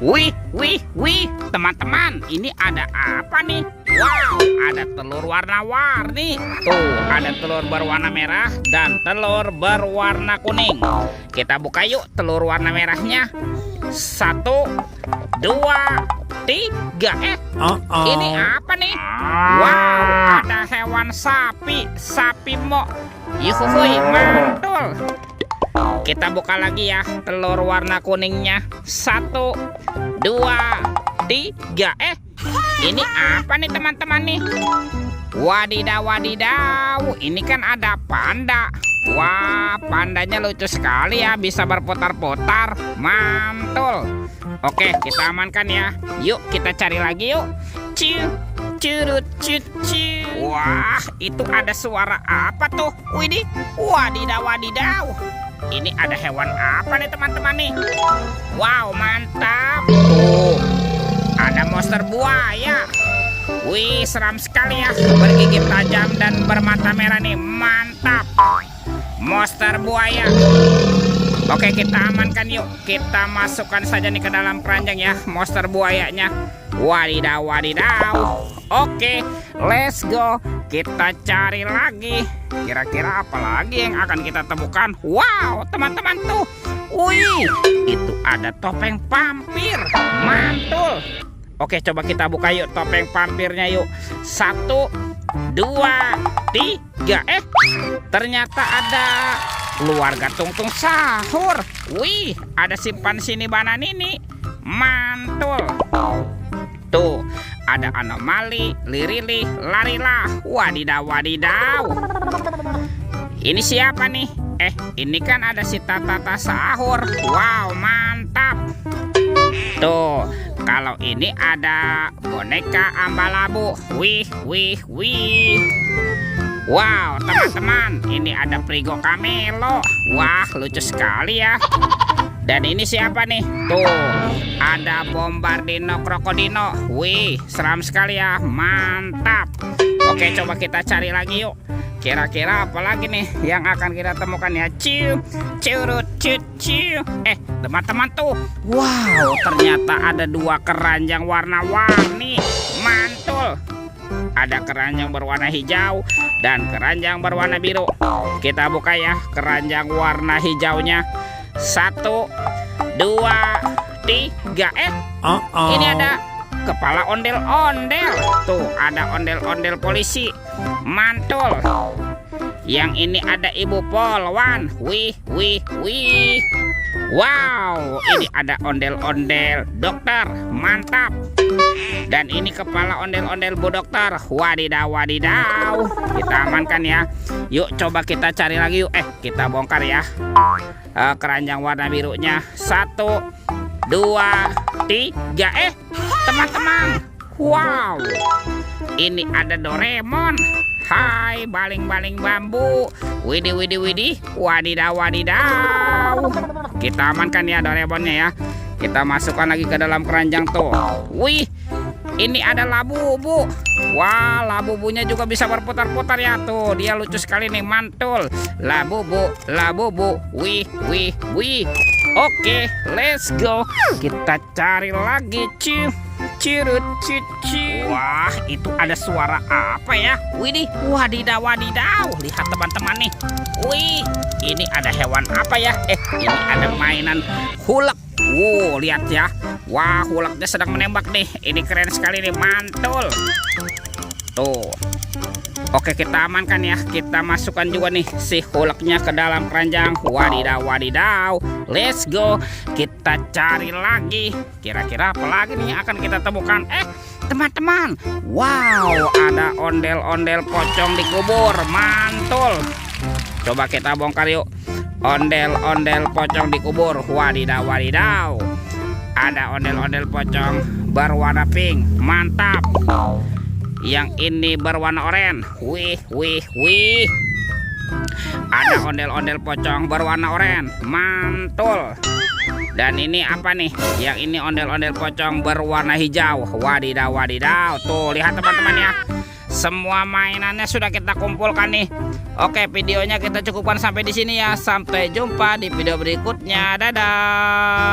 Wih, teman-teman, ini ada apa nih? Wow, ada telur warna-warni. Tuh, ada telur berwarna merah dan telur berwarna kuning. Kita buka yuk telur warna merahnya. 1, 2, 3. Ini apa nih? Wow, ada hewan sapi mo. Yuhuy, mantul. Kita buka lagi ya telur warna kuningnya. 1, 2, 3. Ini apa nih teman-teman nih? Wadidaw, ini kan ada panda. Wah, pandanya lucu sekali ya, bisa berputar-putar. Mantul. Oke, kita amankan ya. Yuk kita cari lagi yuk. Curut. Wah, itu ada suara apa tuh? Widih, wadidaw. Ini ada hewan apa nih teman-teman nih? Wow, mantap. Tuh, ada monster buaya. Wih, seram sekali ya, bergigi tajam dan bermata merah nih. Mantap. Monster buaya. Oke, kita amankan yuk. Kita masukkan saja nih ke dalam keranjang ya monster buayanya. Wadidaw. Oke, let's go. Kita cari lagi. Kira-kira apa lagi yang akan kita temukan? Wow, teman-teman tuh. Wih, itu ada topeng vampir. Mantul. Oke, coba kita buka yuk topeng vampirnya yuk. 1, 2, 3. Ternyata ada keluarga Tungtung Sahur. Wih, ada simpansi Nibana Nini. Mantul. Tuh, ada anomali, lirili, larilah. Wadidaw. Ini siapa nih? Ini kan ada si Tata Sahur. Wow, mantap. Tuh, kalau ini ada boneka Ambalabu. Wih. Wow, teman-teman, ini ada Prigo Camelo. Wah, lucu sekali ya. Dan ini siapa nih? Tuh, ada Bombardino Krokodino. Wih, seram sekali ya. Mantap. Oke, coba kita cari lagi yuk. Kira-kira apa lagi nih yang akan kita temukan ya? Curut. Teman-teman tuh. Wow, ternyata ada 2 keranjang warna-warni. Mantul. Ada keranjang berwarna hijau dan keranjang berwarna biru. Kita buka ya keranjang warna hijaunya. 1, 2, 3. Ini ada kepala ondel-ondel. Tuh, ada ondel-ondel polisi. Mantul. Yang ini ada ibu polwan. Wih. Wow, ini ada ondel-ondel dokter. Mantap. Dan ini kepala ondel-ondel bu dokter. Wadidaw. Kita amankan ya. Yuk coba kita cari lagi yuk. Kita bongkar ya keranjang warna birunya. 1, 2, 3. Teman-teman, wow, ini ada Doraemon. Hai, baling-baling bambu. Widih. Wadidaw. Kita amankan ya Doraemonnya ya. Kita masukkan lagi ke dalam keranjang tuh. Wih, ini ada Labubu. Wah, Labubunya juga bisa berputar-putar ya tuh. Dia lucu sekali nih, mantul. Labubu. Wih. Oke, let's go. Kita cari lagi. Curut. Wah, itu ada suara apa ya? Widih, wadidaw. Lihat teman-teman nih. Wih, ini ada hewan apa ya? Ini ada mainan hulek. Wow, lihat ya. Wah, huleknya sedang menembak nih. Ini keren sekali nih, mantul. Tuh. Oke, kita amankan ya. Kita masukkan juga nih si huleknya ke dalam keranjang. Wadidaw. Let's go. Kita cari lagi. Kira-kira apa lagi nih yang akan kita temukan? Teman-teman. Wow, ada ondel-ondel pocong dikubur. Mantul. Coba kita bongkar yuk. Ondel-ondel pocong dikubur. Wadidaw. Ada ondel-ondel pocong berwarna pink. Mantap. Yang ini berwarna oranye. Wih. Ada ondel-ondel pocong berwarna oranye. Mantul. Dan ini apa nih? Yang ini ondel-ondel pocong berwarna hijau. Wadidaw. Tuh, lihat teman-teman ya. Semua mainannya sudah kita kumpulkan nih. Oke, videonya kita cukupkan sampai di sini ya. Sampai jumpa di video berikutnya. Dadah.